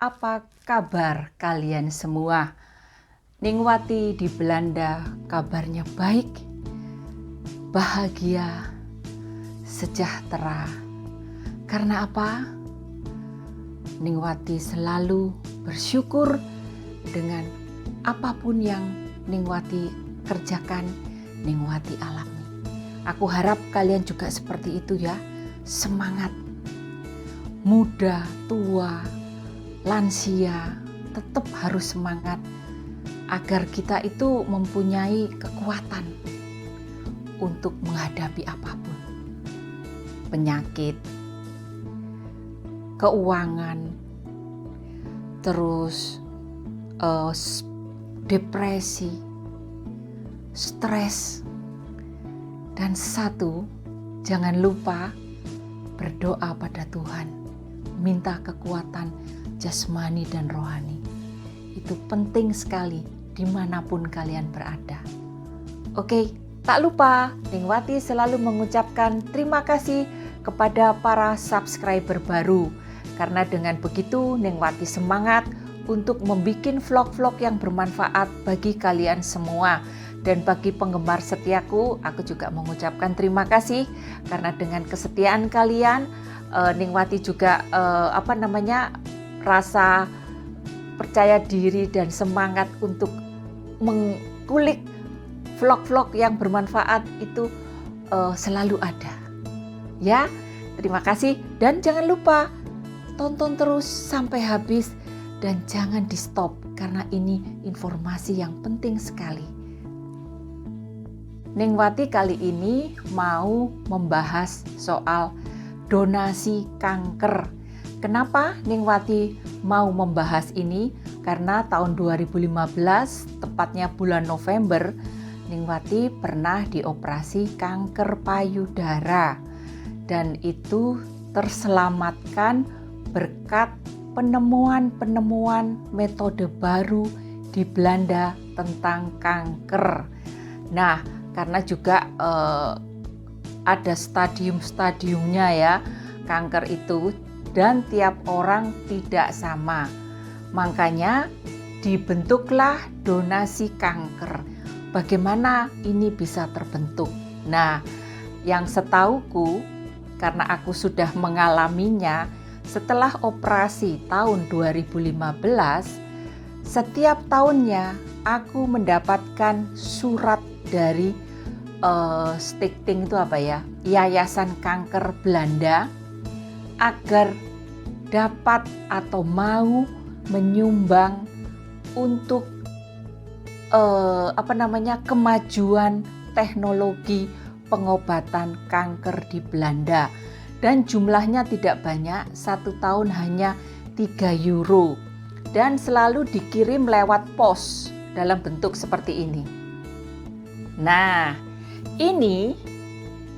apa kabar kalian semua? Ningwati di Belanda kabarnya baik, bahagia, sejahtera. Karena apa? Ningwati selalu bersyukur dengan apapun yang Ningwati kerjakan, Ningwati alami. Aku harap kalian juga seperti itu ya, semangat. Muda, tua, lansia, tetap harus semangat agar kita itu mempunyai kekuatan untuk menghadapi apapun. Penyakit, keuangan, terus depresi, stres, dan satu, jangan lupa berdoa pada Tuhan. Minta kekuatan jasmani dan rohani. Itu penting sekali dimanapun kalian berada. Oke, tak lupa Ningwati selalu mengucapkan terima kasih kepada para subscriber baru. Karena dengan begitu Ningwati semangat untuk membuat vlog-vlog yang bermanfaat bagi kalian semua. Dan bagi penggemar setiaku, aku juga mengucapkan terima kasih karena dengan kesetiaan kalian, Ningwati juga rasa percaya diri dan semangat untuk mengulik vlog-vlog yang bermanfaat itu selalu ada. Ya, terima kasih dan jangan lupa tonton terus sampai habis dan jangan di stop karena ini informasi yang penting sekali. Ningwati kali ini mau membahas soal donasi kanker. Kenapa Ningwati mau membahas ini? Karena tahun 2015, tepatnya bulan November, Ningwati pernah dioperasi kanker payudara. Dan itu terselamatkan berkat penemuan-penemuan metode baru di Belanda tentang kanker. Nah, karena juga ada stadium-stadiumnya ya kanker itu dan tiap orang tidak sama. Makanya dibentuklah donasi kanker. Bagaimana ini bisa terbentuk? Nah, yang setauku karena aku sudah mengalaminya setelah operasi tahun 2015, setiap tahunnya aku mendapatkan surat dari Stichting itu apa ya? Yayasan Kanker Belanda agar dapat atau mau menyumbang untuk kemajuan teknologi pengobatan kanker di Belanda. Dan jumlahnya tidak banyak, satu tahun hanya 3 euro dan selalu dikirim lewat pos dalam bentuk seperti ini. Nah, ini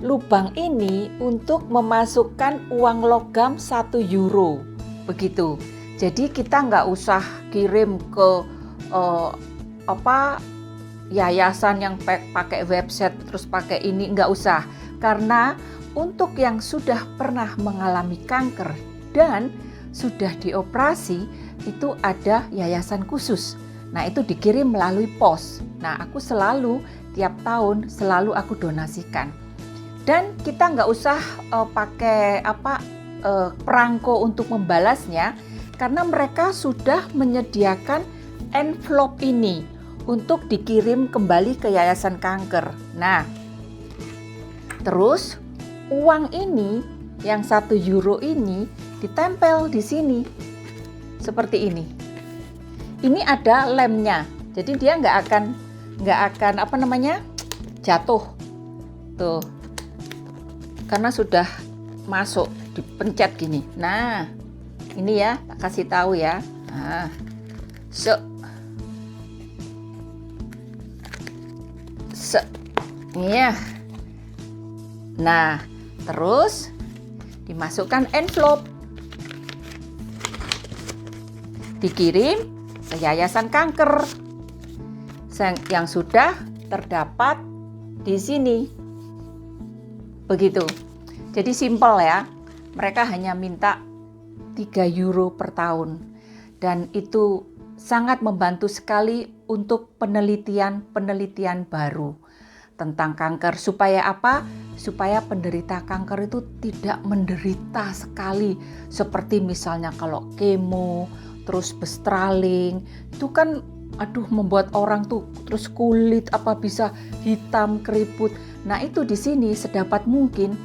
lubang ini untuk memasukkan uang logam 1 euro begitu. Jadi kita nggak usah kirim ke yayasan yang pakai website terus pakai ini, nggak usah. Karena untuk yang sudah pernah mengalami kanker dan sudah dioperasi itu ada yayasan khusus. Nah, itu dikirim melalui pos. Nah, aku selalu tiap tahun selalu aku donasikan. Dan kita nggak usah pakai perangko untuk membalasnya karena mereka sudah menyediakan envelope ini untuk dikirim kembali ke yayasan kanker. Nah, terus uang ini yang 1 euro ini ditempel di sini seperti ini. Ini ada lemnya, jadi dia nggak akan jatuh tuh, karena sudah masuk dipencet gini. Nah, ini ya tak kasih tahu ya. Nah, ya. Nah, terus dimasukkan envelope, dikirim ke yayasan kanker yang sudah terdapat di sini. Begitu. Jadi simpel ya. Mereka hanya minta 3 euro per tahun. Dan itu sangat membantu sekali untuk penelitian baru tentang kanker. Supaya apa? Supaya penderita kanker itu tidak menderita sekali. Seperti misalnya kalau kemo, terus bestraling, itu kan membuat orang tuh terus kulit bisa hitam, keriput. Nah, itu di sini sedapat mungkin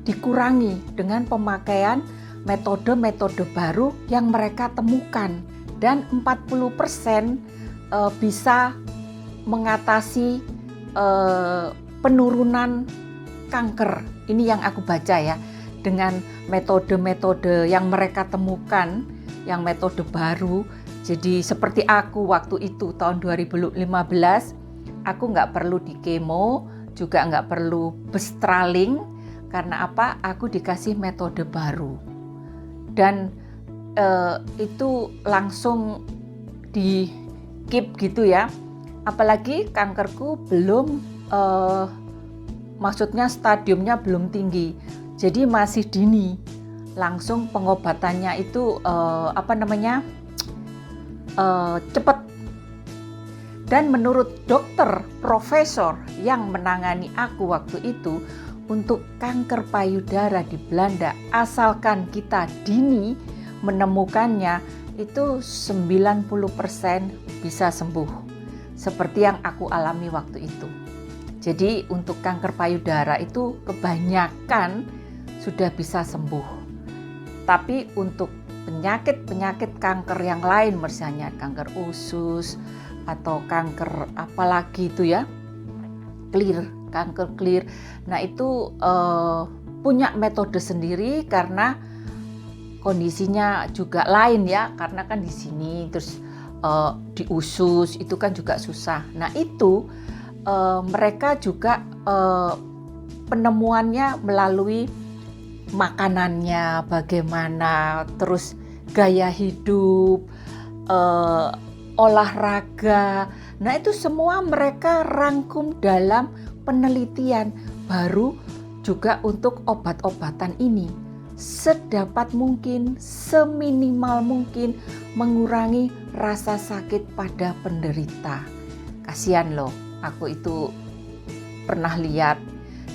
dikurangi dengan pemakaian metode-metode baru yang mereka temukan, dan 40% bisa mengatasi penurunan kanker. Ini yang aku baca ya, dengan metode-metode yang mereka temukan, yang metode baru. Jadi seperti aku waktu itu tahun 2015, aku nggak perlu di kemo, juga nggak perlu bestraling. Karena apa? Aku dikasih metode baru. Dan itu langsung di keep gitu ya. Apalagi kankerku belum, maksudnya stadiumnya belum tinggi. Jadi masih dini. Langsung pengobatannya itu cepat. Dan menurut dokter profesor yang menangani aku waktu itu, untuk kanker payudara di Belanda, asalkan kita dini menemukannya, itu 90% bisa sembuh. Seperti yang aku alami waktu itu. Jadi untuk kanker payudara itu kebanyakan sudah bisa sembuh. Tapi untuk penyakit-penyakit kanker yang lain, misalnya kanker usus atau kanker apalagi itu ya, kanker clear. Nah, itu punya metode sendiri karena kondisinya juga lain ya, karena kan di sini terus di usus itu kan juga susah. Nah, itu mereka juga penemuannya melalui makanannya bagaimana, terus gaya hidup, olahraga. Nah, itu semua mereka rangkum dalam penelitian baru juga untuk obat-obatan ini. Sedapat mungkin, seminimal mungkin mengurangi rasa sakit pada penderita. Kasihan loh, aku itu pernah lihat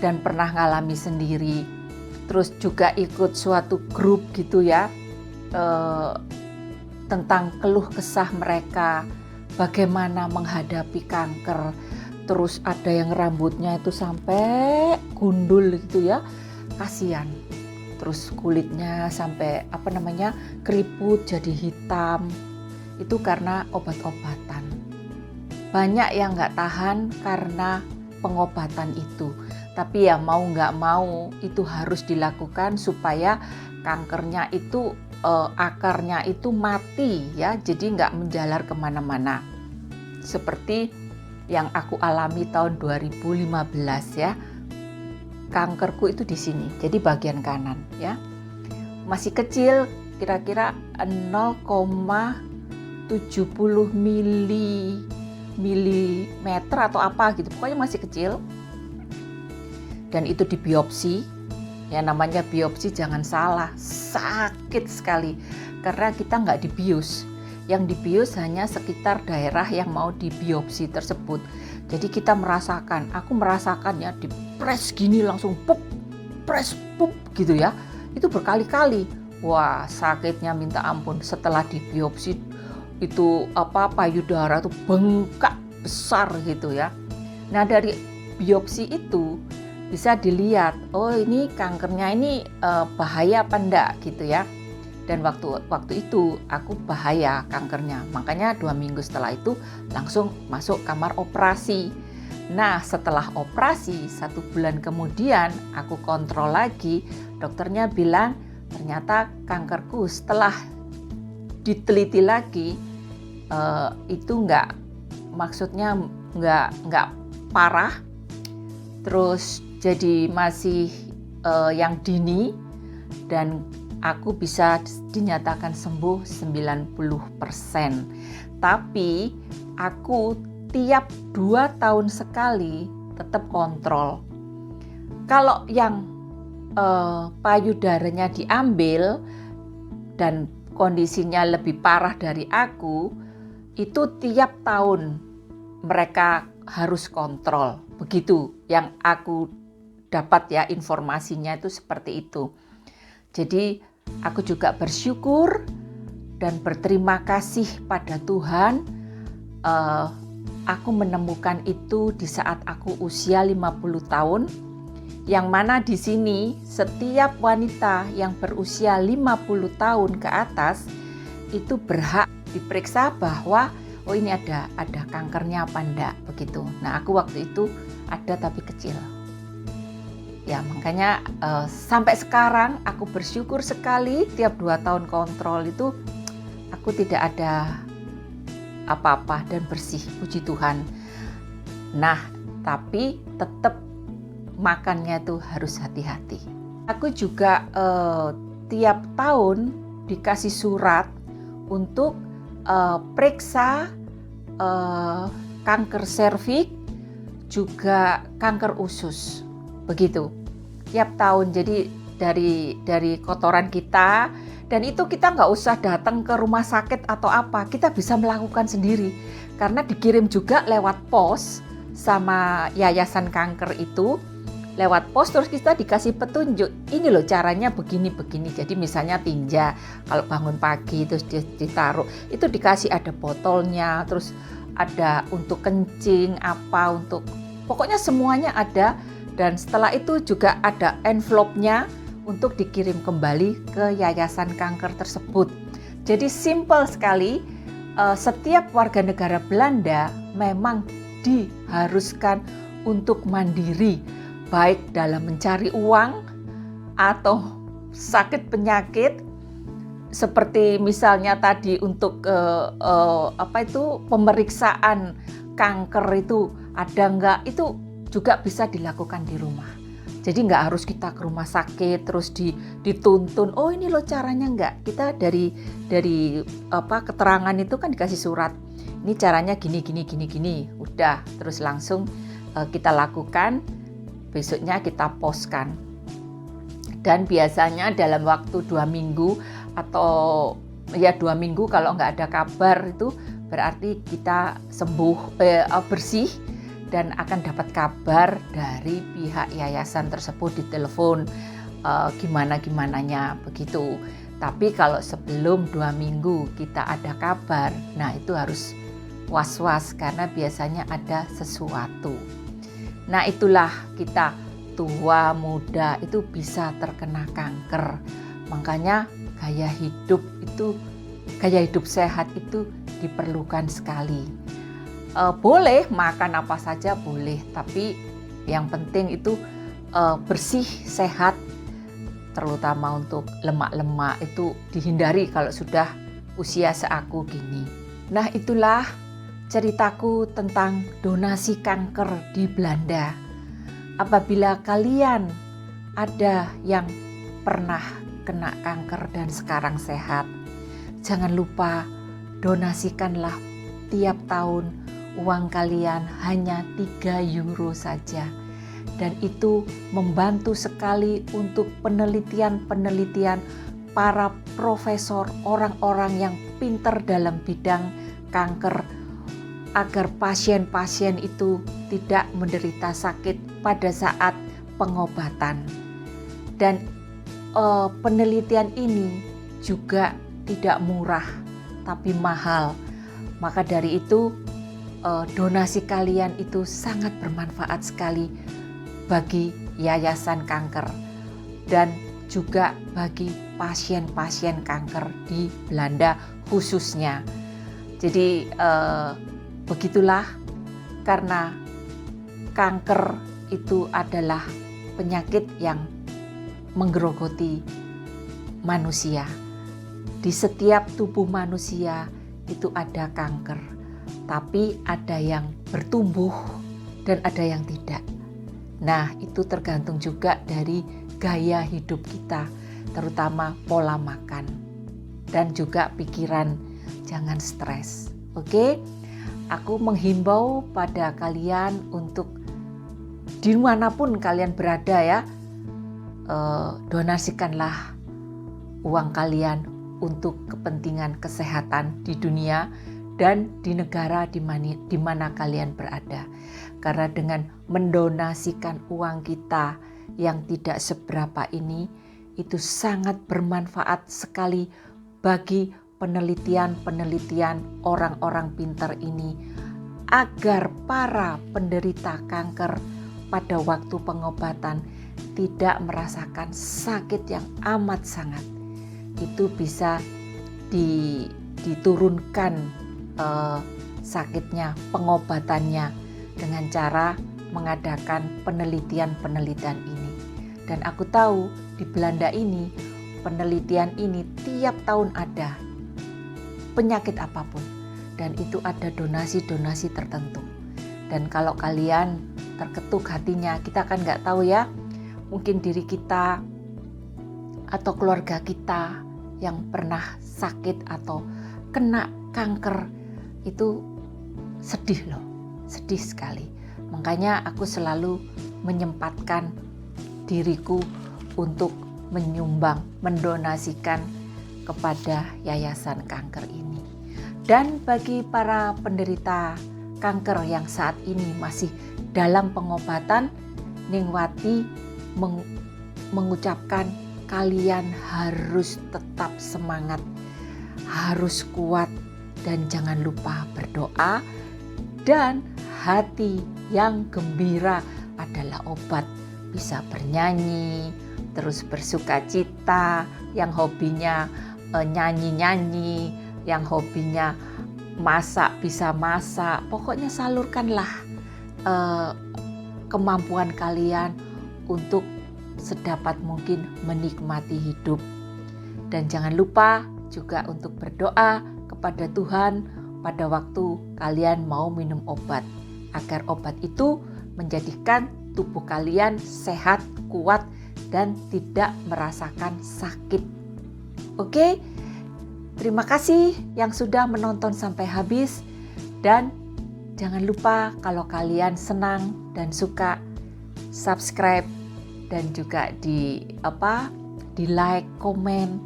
dan pernah ngalami sendiri. Terus juga ikut suatu grup gitu ya, tentang keluh kesah mereka, bagaimana menghadapi kanker. Terus ada yang rambutnya itu sampai gundul gitu ya, kasihan. Terus kulitnya sampai keriput jadi hitam. Itu karena obat-obatan. Banyak yang nggak tahan karena pengobatan itu. Tapi ya mau nggak mau itu harus dilakukan supaya kankernya itu akarnya itu mati ya, jadi nggak menjalar kemana-mana. Seperti yang aku alami tahun 2015 ya. Kankerku itu di sini, jadi bagian kanan ya. Masih kecil, kira-kira 0,70 milimeter atau apa gitu. Pokoknya masih kecil. Dan itu dibiopsi. Ya, namanya biopsi jangan salah, sakit sekali. Karena kita nggak dibius. Yang dibius hanya sekitar daerah yang mau dibiopsi tersebut. Jadi kita aku merasakan ya, dipres gini langsung pup, press pup gitu ya. Itu berkali-kali. Wah, sakitnya minta ampun. Setelah dibiopsi itu payudara itu bengkak besar gitu ya. Nah, dari biopsi itu bisa dilihat, oh ini kankernya ini bahaya apa enggak gitu ya. Dan waktu itu aku bahaya kankernya, makanya 2 minggu setelah itu langsung masuk kamar operasi. Nah, setelah operasi 1 bulan kemudian aku kontrol lagi, dokternya bilang ternyata kankerku setelah diteliti lagi itu nggak parah, terus jadi masih yang dini, dan aku bisa dinyatakan sembuh 90%. Tapi aku tiap 2 tahun sekali tetap kontrol. Kalau yang payudaranya diambil dan kondisinya lebih parah dari aku, itu tiap tahun mereka harus kontrol. Begitu yang aku dapat ya, informasinya itu seperti itu. Jadi aku juga bersyukur dan berterima kasih pada Tuhan. Aku menemukan itu di saat aku usia 50 tahun. Yang mana di sini setiap wanita yang berusia 50 tahun ke atas itu berhak diperiksa bahwa oh ini ada kankernya apa enggak, begitu. Nah, aku waktu itu ada tapi kecil. Ya, makanya sampai sekarang aku bersyukur sekali tiap 2 tahun kontrol itu aku tidak ada apa-apa dan bersih, puji Tuhan. Nah, tapi tetap makannya itu harus hati-hati. Aku juga tiap tahun dikasih surat untuk periksa kanker serviks, juga kanker usus, begitu. Tiap tahun, jadi dari kotoran kita, dan itu kita nggak usah datang ke rumah sakit atau apa, kita bisa melakukan sendiri karena dikirim juga lewat pos sama yayasan kanker itu. Lewat pos terus kita dikasih petunjuk, ini loh caranya begini-begini. Jadi misalnya tinja, kalau bangun pagi terus ditaruh, itu dikasih ada botolnya, terus ada untuk kencing, pokoknya semuanya ada. Dan setelah itu juga ada envelope-nya untuk dikirim kembali ke yayasan kanker tersebut. Jadi simple sekali, setiap warga negara Belanda memang diharuskan untuk mandiri, baik dalam mencari uang atau sakit penyakit, seperti misalnya tadi untuk pemeriksaan kanker itu ada enggak, itu juga bisa dilakukan di rumah. Jadi nggak harus kita ke rumah sakit terus dituntun, oh ini loh caranya, enggak. Kita dari keterangan itu kan dikasih surat, ini caranya gini, udah terus langsung kita lakukan. Besoknya kita poskan. Dan biasanya dalam waktu 2 minggu atau 2 minggu kalau nggak ada kabar, itu berarti kita sembuh, bersih, dan akan dapat kabar dari pihak yayasan tersebut di telepon gimana-gimananya, begitu. Tapi kalau sebelum 2 minggu kita ada kabar, nah itu harus was-was karena biasanya ada sesuatu. Nah, itulah kita tua muda itu bisa terkena kanker. Makanya gaya hidup sehat itu diperlukan sekali. Boleh makan apa saja boleh, tapi yang penting itu bersih, sehat, terutama untuk lemak-lemak itu dihindari kalau sudah usia seaku gini. Nah, itulah ceritaku tentang donasi kanker di Belanda. Apabila kalian ada yang pernah kena kanker dan sekarang sehat, jangan lupa donasikanlah tiap tahun. Uang kalian hanya 3 euro saja. Dan itu membantu sekali untuk penelitian-penelitian para profesor, orang-orang yang pintar dalam bidang kanker, agar pasien-pasien itu tidak menderita sakit pada saat pengobatan. Dan penelitian ini juga tidak murah, tapi mahal. Maka dari itu donasi kalian itu sangat bermanfaat sekali bagi yayasan kanker dan juga bagi pasien-pasien kanker di Belanda khususnya. Jadi begitulah, karena kanker itu adalah penyakit yang menggerogoti manusia. Di setiap tubuh manusia itu ada kanker, tapi ada yang bertumbuh dan ada yang tidak. Nah, itu tergantung juga dari gaya hidup kita, terutama pola makan dan juga pikiran. Jangan stres, oke? Aku menghimbau pada kalian untuk dimanapun kalian berada ya, donasikanlah uang kalian untuk kepentingan kesehatan di dunia dan di negara di mana kalian berada. Karena dengan mendonasikan uang kita yang tidak seberapa ini, itu sangat bermanfaat sekali bagi penelitian orang-orang pintar ini, agar para penderita kanker pada waktu pengobatan tidak merasakan sakit yang amat sangat. Itu bisa diturunkan sakitnya, pengobatannya dengan cara mengadakan penelitian ini. Dan aku tahu di Belanda ini penelitian ini tiap tahun ada, penyakit apapun, dan itu ada donasi-donasi tertentu. Dan kalau kalian terketuk hatinya, kita kan nggak tahu ya, mungkin diri kita atau keluarga kita yang pernah sakit atau kena kanker, itu sedih loh, sedih sekali. Makanya aku selalu menyempatkan diriku untuk menyumbang, mendonasikan kepada yayasan kanker ini. Dan bagi para penderita kanker yang saat ini masih dalam pengobatan, Ningwati mengucapkan kalian harus tetap semangat, harus kuat, dan jangan lupa berdoa. Dan hati yang gembira adalah obat. Bisa bernyanyi, terus bersuka cita, yang hobinya nyanyi-nyanyi, yang hobinya masak bisa masak. Pokoknya salurkanlah kemampuan kalian untuk sedapat mungkin menikmati hidup. Dan jangan lupa juga untuk berdoa kepada Tuhan pada waktu kalian mau minum obat, agar obat itu menjadikan tubuh kalian sehat, kuat, dan tidak merasakan sakit. Oke, terima kasih yang sudah menonton sampai habis, dan jangan lupa kalau kalian senang dan suka, subscribe dan juga di like, komen,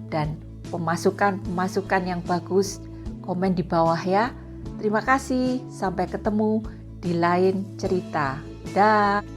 dan pemasukan yang bagus, komen di bawah ya. Terima kasih, sampai ketemu di lain cerita. Dah.